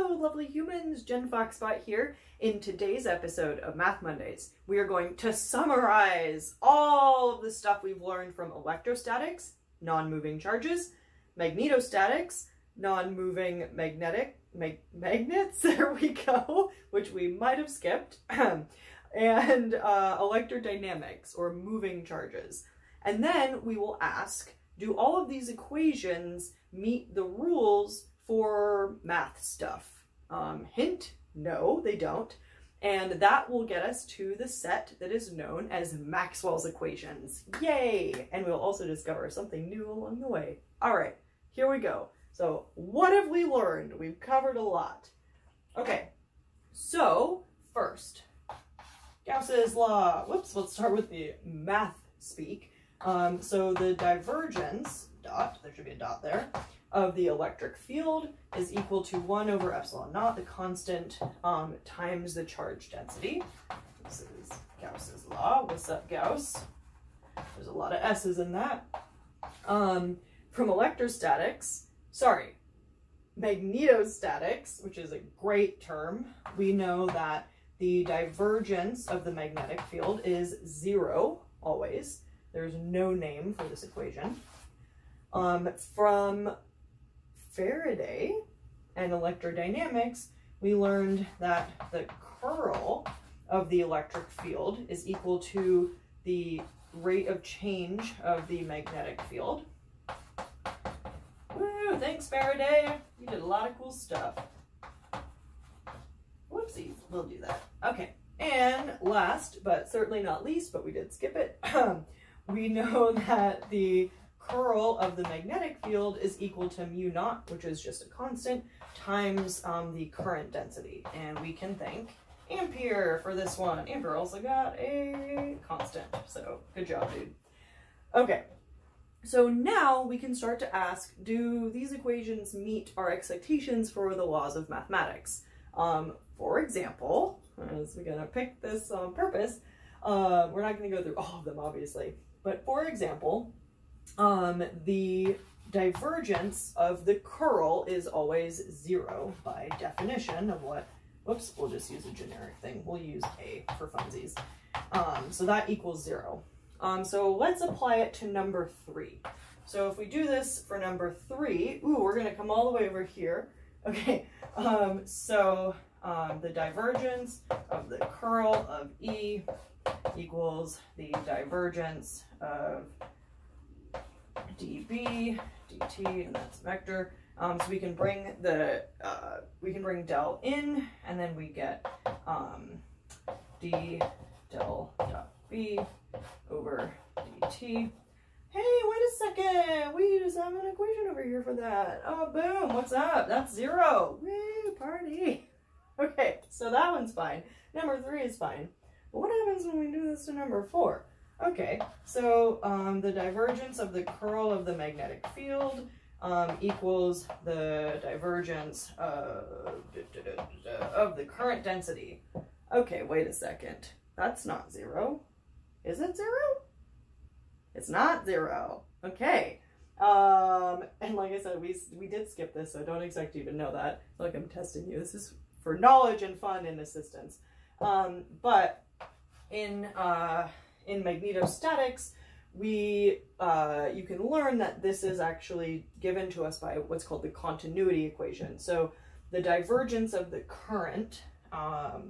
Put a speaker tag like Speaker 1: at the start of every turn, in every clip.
Speaker 1: Hello, lovely humans, Jen Foxbot here. In today's episode of Math Mondays, we are going to summarize all of the stuff we've learned from electrostatics, non-moving charges, magnetostatics, non-moving magnets, there we go, which we might have skipped, and electrodynamics, or moving charges. And then we will ask, do all of these equations meet the rules for math stuff? Hint, no, they don't. And that will get us to the set that is known as Maxwell's equations. Yay! And we'll also discover something new along the way. All right, here we go. So what have we learned? We've covered a lot. Okay, so first, Gauss's law. Whoops, let's start with the math speak. So the divergence, dot, there should be a dot there, of the electric field is equal to 1 over epsilon naught, the constant, times the charge density. This is Gauss's law. What's up, Gauss? There's a lot of S's in that. From magnetostatics, which is a great term, we know that the divergence of the magnetic field is 0, always. There's no name for this equation. From Faraday and electrodynamics, we learned that the curl of the electric field is equal to the rate of change of the magnetic field. Woo, thanks Faraday. You did a lot of cool stuff. Whoopsies, we'll do that. Okay, and last, but certainly not least, but we did skip it, we know that the curl of the magnetic field is equal to mu naught, which is just a constant, times the current density. And we can thank Ampere for this one. Ampere also got a constant, so good job, dude. Okay, so now we can start to ask, do these equations meet our expectations for the laws of mathematics? For example, as we're gonna pick this on purpose, we're not gonna go through all of them, obviously, but for example, the divergence of the curl is always 0 by definition of what, whoops, we'll just use a generic thing. We'll use A for funsies. So that equals 0. So let's apply it to number 3. So if we do this for number 3, ooh, we're gonna come all the way over here. Okay, the divergence of the curl of E equals the divergence of dB, dt, and that's vector. So we can bring the del in, and then we get d del dot b over dt. Hey, wait a second! We just have an equation over here for that. Oh, boom! What's up? That's 0. Woo! Party! Okay, so that one's fine. Number 3 is fine. But what happens when we do this to number 4? Okay, so the divergence of the curl of the magnetic field equals the divergence of the current density. Okay, wait a second. That's not 0. Is it 0? It's not 0. Okay. And like I said, we did skip this, so don't expect you to know that. It's like I'm testing you. This is for knowledge and fun and assistance. But in magnetostatics, you can learn that this is actually given to us by what's called the continuity equation. So the divergence of the current, del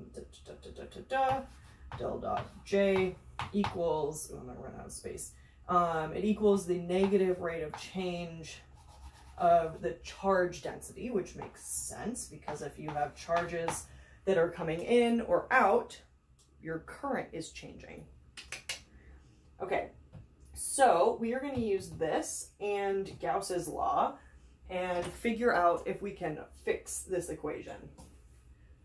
Speaker 1: dot J equals, I'm gonna run out of space, it equals the negative rate of change of the charge density, which makes sense because if you have charges that are coming in or out, your current is changing. Okay, so we are going to use this and Gauss's law and figure out if we can fix this equation.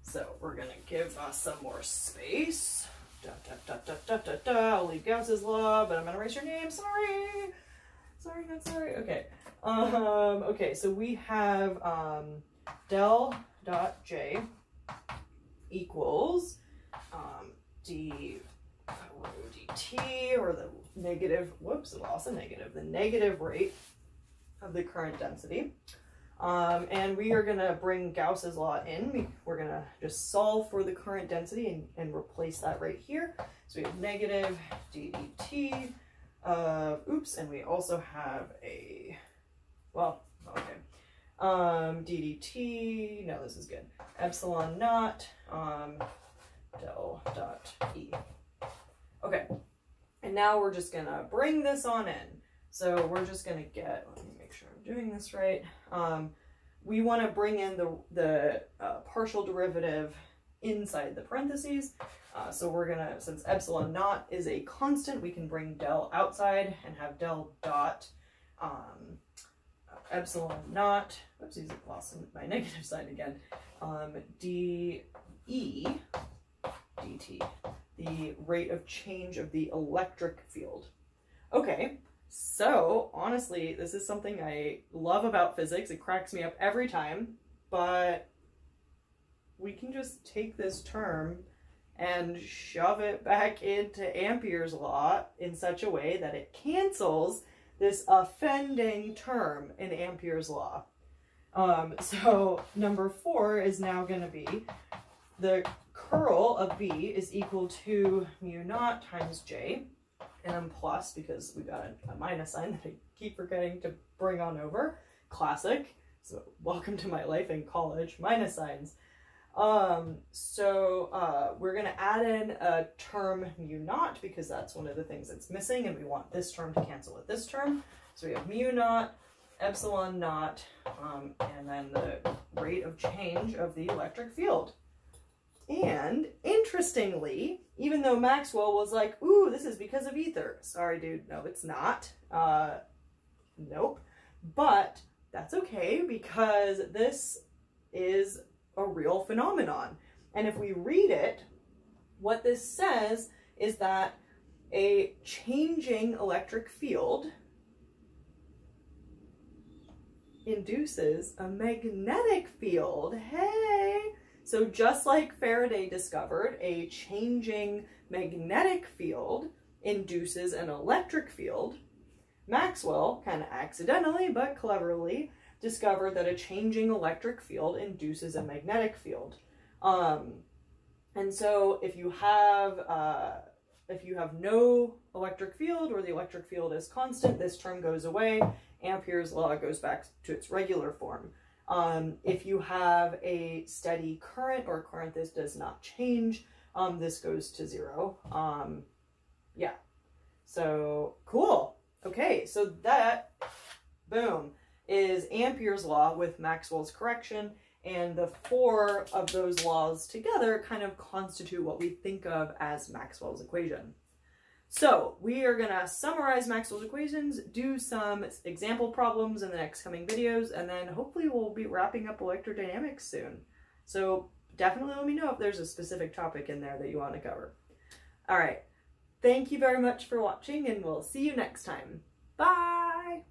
Speaker 1: So we're going to give us some more space. I'll leave Gauss's law, but I'm going to erase your name. Sorry. Sorry, not sorry. Okay. Okay, so we have del dot J equals dt, or the negative, whoops, I lost a negative, the negative rate of the current density. And we are going to bring Gauss's law in. We're going to just solve for the current density and replace that right here. So we have negative d dt. Oops, and we also have a, well, okay. d dt, no, this is good. Epsilon naught, del dot E. Okay, and now we're just going to bring this on in. So we're just going to get, let me make sure I'm doing this right. We want to bring in the partial derivative inside the parentheses. So we're going to, since epsilon naught is a constant, we can bring del outside and have del dot epsilon naught, oopsies, I lost my negative sign again, d e dt, the rate of change of the electric field. Okay. So, honestly, this is something I love about physics. It cracks me up every time, but we can just take this term and shove it back into Ampere's law in such a way that it cancels this offending term in Ampere's law. So, number 4 is now going to be the curl of B is equal to mu naught times J. And then plus, because we got a minus sign that I keep forgetting to bring on over. Classic. So welcome to my life in college. Minus signs. We're going to add in a term mu naught because that's one of the things that's missing, and we want this term to cancel with this term. So we have mu naught, epsilon naught, and then the rate of change of the electric field. And interestingly, even though Maxwell was like, ooh, this is because of ether. Sorry, dude. No, it's not. Nope. But that's okay because this is a real phenomenon. And if we read it, what this says is that a changing electric field induces a magnetic field. Hey! So just like Faraday discovered, a changing magnetic field induces an electric field, Maxwell, kind of accidentally but cleverly, discovered that a changing electric field induces a magnetic field. And so if you have no electric field, or the electric field is constant, this term goes away. Ampere's law goes back to its regular form. If you have a steady current, or a current that does not change, this goes to 0. Yeah. So, cool. Okay, so that, boom, is Ampere's law with Maxwell's correction, and the 4 of those laws together kind of constitute what we think of as Maxwell's equation. So we are going to summarize Maxwell's equations, do some example problems in the next coming videos, and then hopefully we'll be wrapping up electrodynamics soon. So definitely let me know if there's a specific topic in there that you want to cover. All right. Thank you very much for watching, and we'll see you next time. Bye!